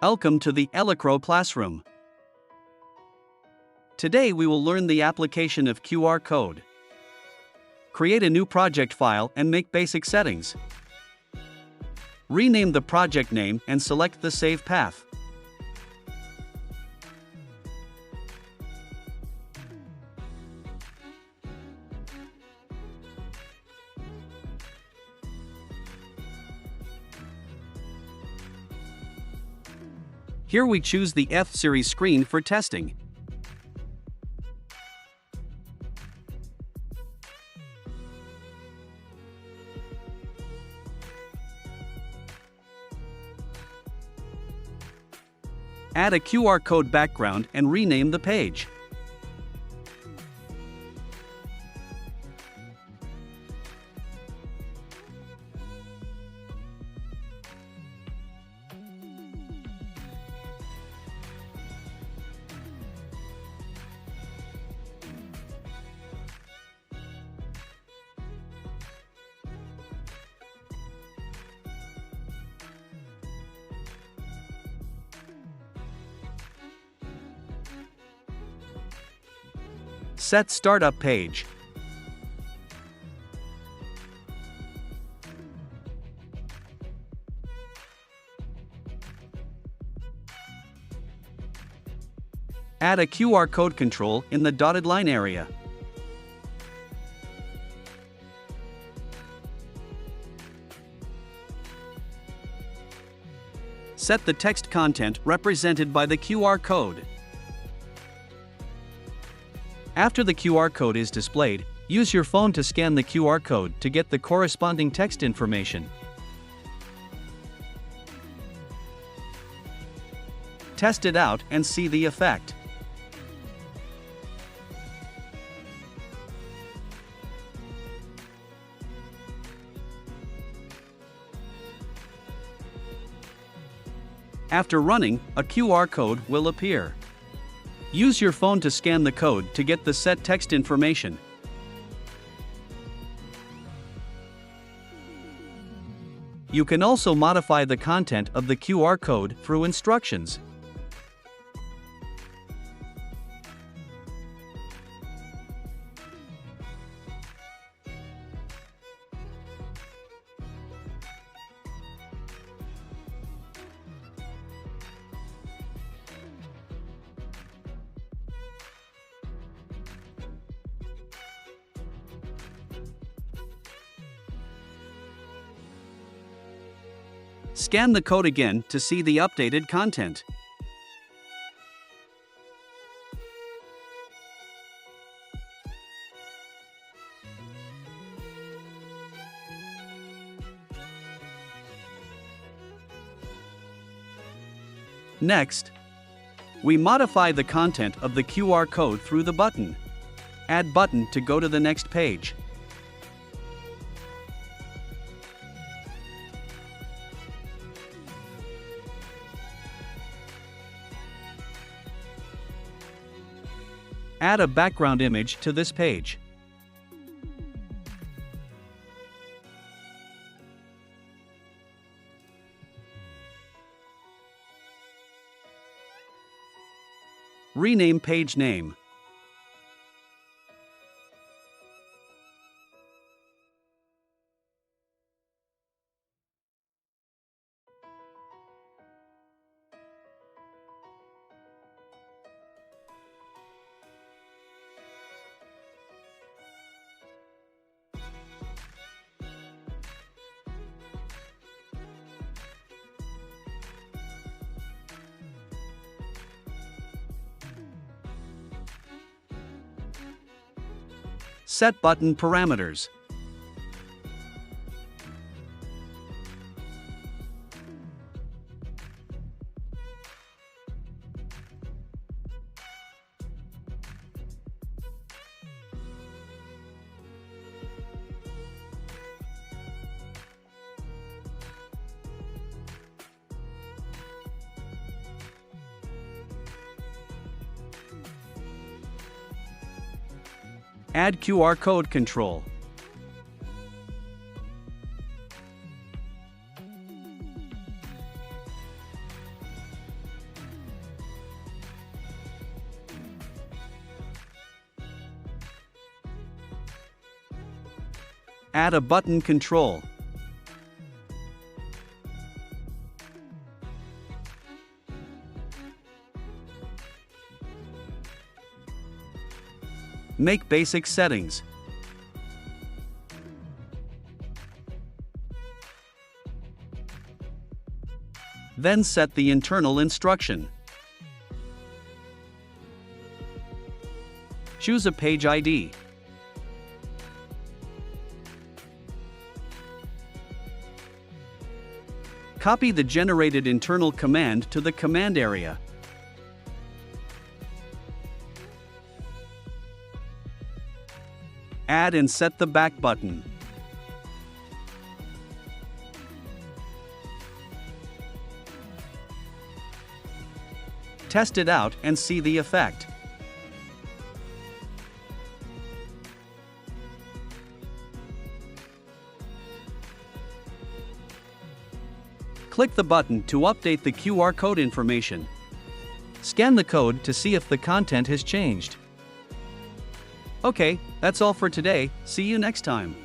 Welcome to the Elecrow classroom. Today we will learn the application of QR code. Create a new project file and make basic settings. Rename the project name and select the save path. Here we choose the F-Series screen for testing. Add a QR code background and rename the page. Set Startup Page. Add a QR code control in the dotted line area. Set the text content represented by the QR code. After the QR code is displayed, use your phone to scan the QR code to get the corresponding text information. Test it out and see the effect. After running, a QR code will appear. Use your phone to scan the code to get the set text information. You can also modify the content of the QR code through instructions. Scan the code again to see the updated content. Next, we modify the content of the QR code through the button. Add button to go to the next page. Add a background image to this page. Rename page name. Set button parameters. Add QR code control. Add a button control. Make basic settings. Then set the internal instruction. Choose a page ID. Copy the generated internal command to the command area. Add and set the back button. Test it out and see the effect. Click the button to update the QR code information. Scan the code to see if the content has changed. Okay, that's all for today. See you next time.